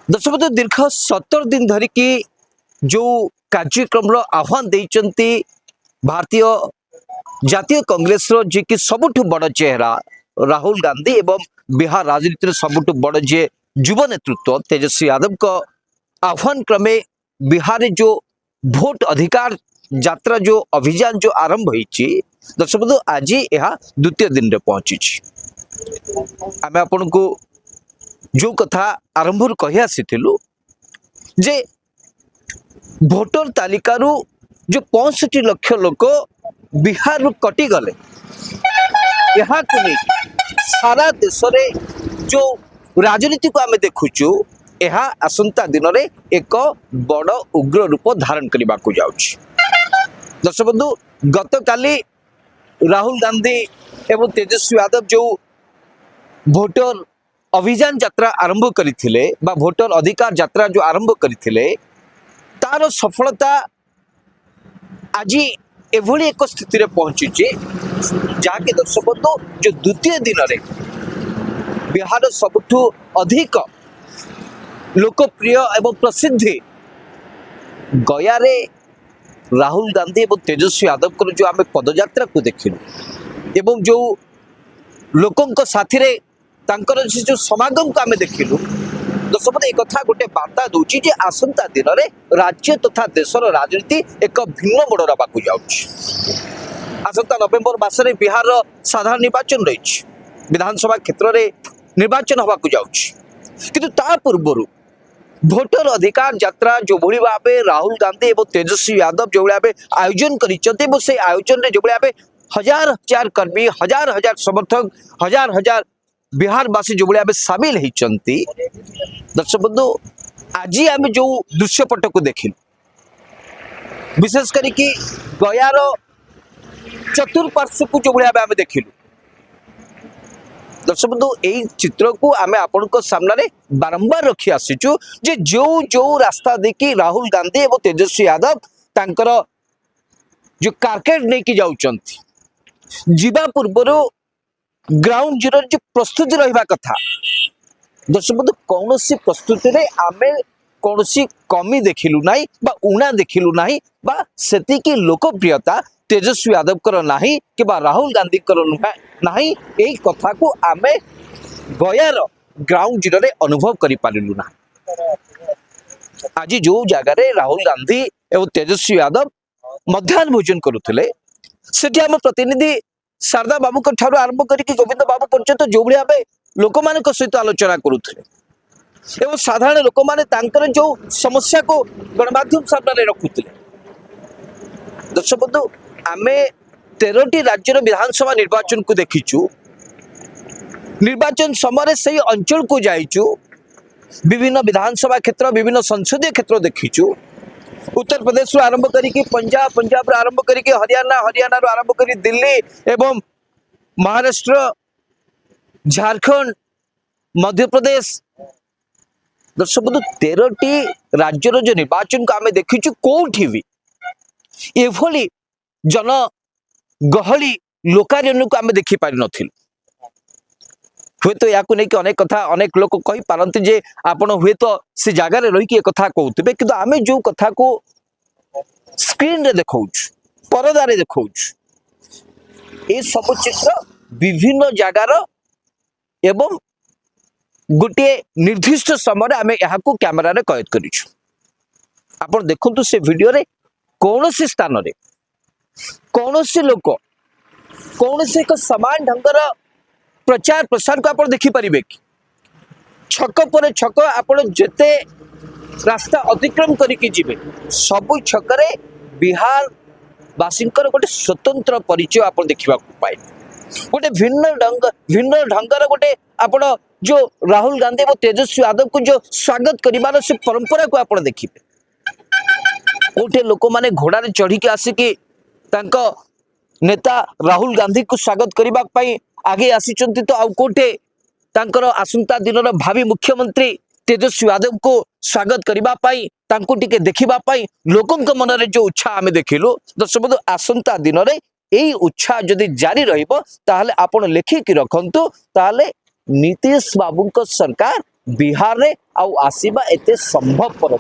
दर्शक बंधु दीर्घ 17 दिन धरिकी जो कार्यक्रम आह्वान देइचंती भारतीय जातीय कांग्रेस जी की सबुठ बड़ चेहरा राहुल गांधी एवं बिहार राजनीति सबुठ बड़ जे युव नेतृत्व तेजस्वी यादव का आह्वान क्रमे बिहार में जो भोट अधिकार यात्रा जो अभियान जो आरंभ होती दर्शक बंधु आज यह द्वितीय दिन में पहुंची आम आपण को जो कथा आरंभ कही आसीलु जे भोटर तालिकारु जो 65 लाख लोक बिहार रु कटि गले यहाँ को नहीं सारा देश में जो राजनीति को आम देखुचु यह आसंता दिन में एक बड़ उग्र रूप धारण करने को जाउछि। दर्शक बंधु गत काली राहुल गांधी एवं तेजस्वी यादव जो भोटर अभियान यात्रा आरंभ करथिले बा भोटर अधिकार यात्रा जो आरंभ करथिले तार सफलता आज एभली एक स्थिति रे पहुंची जहाँकि दर्शक बंधु जो द्वितीय दिन में बिहार सबुठु अधिक लोकप्रिय एवं प्रसिद्धि गया रे राहुल गांधी एवं तेजस्वी यादव को जो आम पदयात्रा को देखिलु एवं जो लोकों साथी रे तांकर जो समागम को आम देखिलु दर्शक बंधु एक कथा गोटे वार्ता दूची जे आसंता दिन में राज्य तथा देशर राजनीति एक भिन्न मोड़ रवाक जाउछि। आसंता नवेम्बर मासरे बिहार साधारण निर्वाचन रही विधानसभा क्षेत्र में निर्वाचन हवा जाउछि किंतु ता पूर्व भोटर अधिकार यात्रा जो भली भाव राहुल गांधी और तेजस्वी यादव जो भाव आयोजन कर से आयोजन में जो भाव हजार हजार कर्मी हजार हजार समर्थक हजार हजार बिहारवासी जो भाव सामिल होती दर्शक बंधु आज आम जो दृश्यपट को देखिल विशेष करके गयार चतुर्पार्श्व को जो भाव आम देखिलु दर्शक बंधु यही चित्र को आम आपण सामने बारंबार रखी आसीचु जे जो जो रास्ता देखी राहुल गांधी और तेजस्वी यादव तांकर जो कारकेड नहीं जाउचंती जीवा पूर्वर ग्राउंड जीरो जो प्रस्तुति रहा कथा दर्शक बंधु कौन प्रस्तुति रे आमे कौन कमी देखिलु नाई बा उणा देखिलु नाई बा सेति की लोकप्रियता तेजस्वी यादव कर नाही कि बा राहुल गांधी कर नाही एई कथा को आमे गयार ग्राउंड जीरो रे अनुभव करि पारिलु ना। आज जो जगह रे राहुल गांधी एवं तेजस्वी यादव मध्याह्न भोजन करुथिले सेठी हम प्रतिनिधि शारदा बाबू को ठारू आरंभ करके गोविंद बाबू पर्यंत जो भाव लोक मान सहित आलोचना करुथिले एवं साधारण लोक माने तांकर जो समस्या को गणमाध्यम सामने रखुथिले। दर्शक बंधु आमे 13टी राज्यर विधानसभा निर्वाचन को देखीचु निर्वाचन समय से अंचल को जाइचु विभिन्न विधानसभा क्षेत्र विभिन्न संसदीय क्षेत्र देखीचु उत्तर प्रदेश रो आरंभ करी पंजाब पंजाब रो आरंभ करी हरियाणा हरियाणा रो आरंभ करी दिल्ली एवं महाराष्ट्र झारखंड मध्य प्रदेश दर्शक बंधु 13टी राज्यर जो निर्वाचन को आम देखीचु कोठी भी एभली जन गहली लोकारण्य को आम देखी पारि नथिलु हुए तो या नहीं अनेक कथा अनेक लोग कही पारती जे आपण हुए तो से जगार रही कथा कहते कि आम जो कथा को स्क्रीन रे देखौछ परदारे देखौछ ये सब चित्र विभिन्न जगार एवं गोटे निर्दिष्ट समय आम यहाँ कैमेरा रे कैद करिछु। आपण देखंतु से वीडियो रे कौन सी स्थान रे कौन सी लोक कौन से एक समान ढंगर प्रचार प्रसार को आप देखिपारे कि छक पर छक आप जिते रास्ता अतिक्रम करके जी सबु छकरे बिहार वासींकर गोटे स्वतंत्र परिचय आप देखा पाए गोटे भिन्न ढंगर गोटे आप जो राहुल गांधी और तेजस्वी यादव को जो स्वागत करिवार से परंपरा को आप देखिए गोटे लोक माने घोड़ा रे चढ़ी के आसिकी तांको नेता राहुल गांधी को स्वागत करबा पई आगे आसीचंती तो आउ कोटे तांकर आसंता दिन भावी मुख्यमंत्री तेजस्वी यादव को स्वागत करबा पई तांको टिके देखिबा पई लोकन को मन रे जो उत्साह आमे देखिलु दर्शक बंधु आसंता दिन रे एई उत्साह जदि जारी रहिबो ताहले आपण लेखि कि रखंतु ताहले नीतीश बाबू सरकार बिहार रे आउ आसीबा एते संभवपर